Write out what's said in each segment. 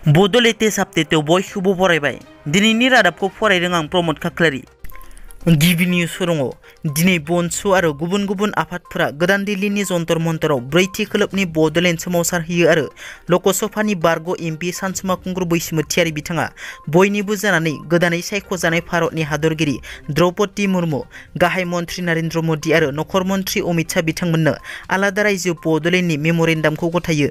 Bodo latest आपडेटआव बयखौबो बरायबाय। दिनैनि रादाबखौ फरायदों आं प्रमद खाख्लारि। गिबि निउस दङ। दिनै बनसु आरो गुबुन गुबुन आफादफोरा गोदान दिल्लीनि जन्तर मन्तराव ब्रैथि खोलोबनि बड'लेण्ड सोमावसारहोयो आरो लकसभानि बारग' एमपि सानसुमा खुंगुर बैसोमुथियारि बिथाङा बयनिबो जानानै गोदानै सायख'जानाय भारतनि हादरगिरि द्रौपदी मुर्मु, गाहाय मन्त्रि नरेन्द्र मोदी आरो नखर मन्त्रि अमित शाह बिथांमोननो आलादा रायजो बड'लेण्डनि मेम'रेन्डामखौ गथायो।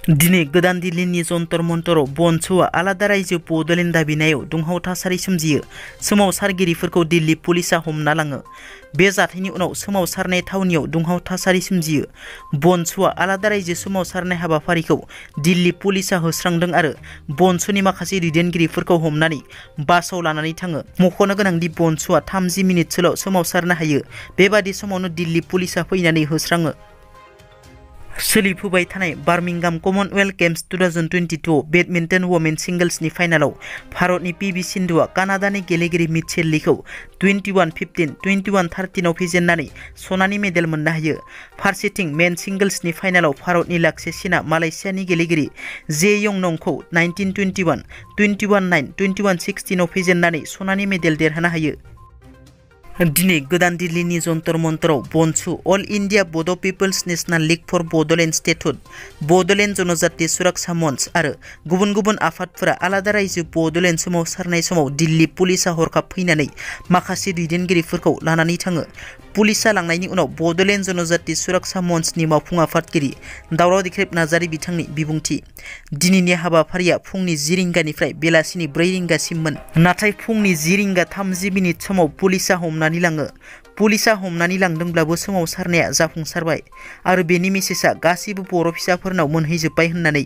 दिनै गोदान दिल्लीनि जन्तर मन्तराव बनसुआ आलादा रायजो बड'लेण्ड दाबिनायाव दुंहाव थासारि सोमजियो। सोमावसारगिरिफोरखौ दिल्ली पुलिसा हमना लाङो। बे जाथायनि उनाव सोमावसारनाय थावनियाव दुंहाव थासारि सोमजियो। बनसुआ आलादा रायजो सोमावसारनाय हाबाफारिखौ दिल्ली पुलिसा होस्रांदों आरो बनसुनि माखासे दैदेनगिरिफोरखौ हमनानै बासाव लानानै थाङो। मख'नो गोनांदि बनसुआ 30 मिनिटसोल' सोमावसारनो हायो। बेबादि समावनो दिल्ली पुलिसा फैनानै होस्राङो। सोलिफुबाय थानाय बार्मिंहाम कमनवेल्थ गेम्स 2022 बेडमिन्टन वमेन सिंगल्सनि फाइनालाव भारतनि पि.भि. सिन्धुआ कानाडानि गेलेगिरि मिचेल लीखौ 21-15, 21-13 आव फेजेननानै सनानि मेडेल मोननो हायो। फारसेथिं मेन सिंगल्सनि फाइनालाव भारतनि लाक्ष्य सेनआ मालयेशियानि गेलेगिरि जे यंनंखौ 19-21, 21-9, 21-16 आव फेजेननानै सनानि मेडेल देरहानो हायो। दिनै गोदान दिल्लीनि जन्तर मन्तराव बनसु, all India Bodo' people's national league for Bodoland statehood, Bodoland जनजाति सुरक्षा मन्च आरो गुबुन गुबुन आफादफोरा आलादा रायजो बड'लेण्ड सोमावसारनाय समाव दिल्ली पुलिसा हरखाब फैनानै माखासे दैदेनगिरिफोरखौ लानानै थाङो। पुलिसा लांनायनि उनाव बड'लेण्ड जनजाति सुरक्षा मन्चनि मावफुं आफादगिरि दावराव देख्रेब नार्जारि बिथांनि बिबुंथि। दिनैनि हाबाफारिया फुंनि 10 रिंगानिफ्राय बेलासिनि 4 रिंगासिममोन। नाथाय फुंनि 10 रिंगा 30 मिनिट समाव पुलिसा हमनानै लाङो। पुलिसा हमनानै लांदोंब्लाबो सोमावसारनाया जाफुंसारबाय आरो बेनि मेसेजआ गासिबो बर' फिसाफोरनाव मोनहैजोब्बाय होननानै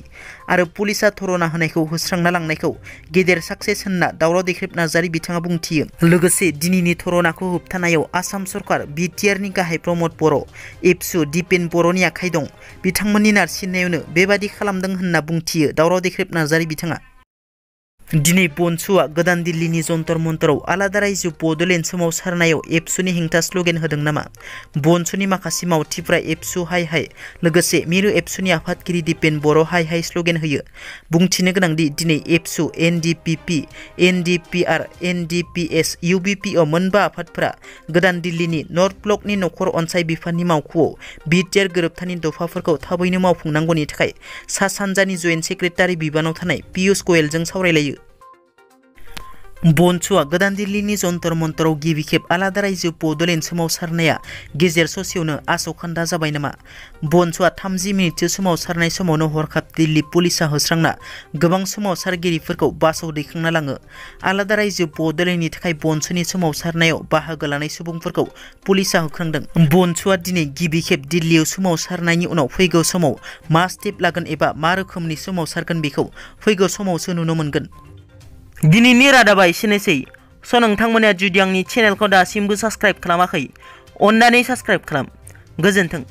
आरो पुलिसा धरना होनायखौ होस्रांना लांनायखौ गेदेर साक्सेस होनना दावराव देख्रेब नार्जारि बिथाङा बुंथियो। लोगोसे दिनैनि धरनाखौ होबथानायाव आसाम सरकार, बिटिआरनि गाहाय प्रमद बर', एबसु, दिपेन बर'नि आखाइ दं। बिथांमोननि नारसिननायावनो बेबादि खालामदों होनना बुंथियो दावराव देख्रेब नार्जारि बिथाङा। दिनै बनसुआ गोदान दिल्लीनि जन्तर मन्तराव आलादा रायजो बड'लेण्ड सोमावसारनायाव एबसुनि हेंथा स्ल'गेन होदों नामा? बनसुनि माखासे मावथिफ्रा एबसु हाय हाय, लोगोसे मिरु एबसुनि आफादगिरि दिपेन बर' हाय हाय स्ल'गेन होयो। बुंथिनो गोनांदि दिनै एबसु, एनडिपिपि, एनडिपिआर, एनडिपिएस, इउबिपिअ मोनबा आफादफोरा गोदान दिल्लीनि नर्थ ब्लकनि नखर अनसाय बिफाननि मावख'आव बिटिआर गोरोबथानि दफाफोरखौ थाबैनो मावफुंनांगौनि थाखाय सा सानजानि जइन्ट सेक्रेटारि बिबानाव थानाय पियुष गयेलजों सावरायलायो। बनसुआ गोदान दिल्लीनि जन्तर मन्तराव गिबि खेब आलादा रायजो बड'लेण्ड सोमावसारनाया गेजेर ससेयावनो आस'खान्दा जाबाय नामा? बनसुआ 30 मिनिटसो सोमावसारनाय समावनो हरखाब दिल्ली पुलिसा होस्रांना गोबां सोमावसारगिरिफोरखौ बासाव दैखांना लाङो। आलादा रायजो बड'लेण्डनि थाखाय बनसुनि सोमावसारनायाव बाहागो लानाय सुबुंफोरखौ पुलिसा होख्रांदों। बनसुआ दिनै गिबि खेब दिल्लीयाव सोमावसारनायनि उनाव फैगौ समाव मा स्टेप लागोन एबा मा रोखोमनि सोमावसारगोन बेखौ फैगौ समावसो नुनो मोनगोन। दिनैनि रादाबा एसेनोसै। नोंथांमोना जुदि आंनि चेनेलखौ दासिमबो साबस्क्राइब खालामाखै, अन्नानै साबस्क्राइब खालाम। गोजोन्थों।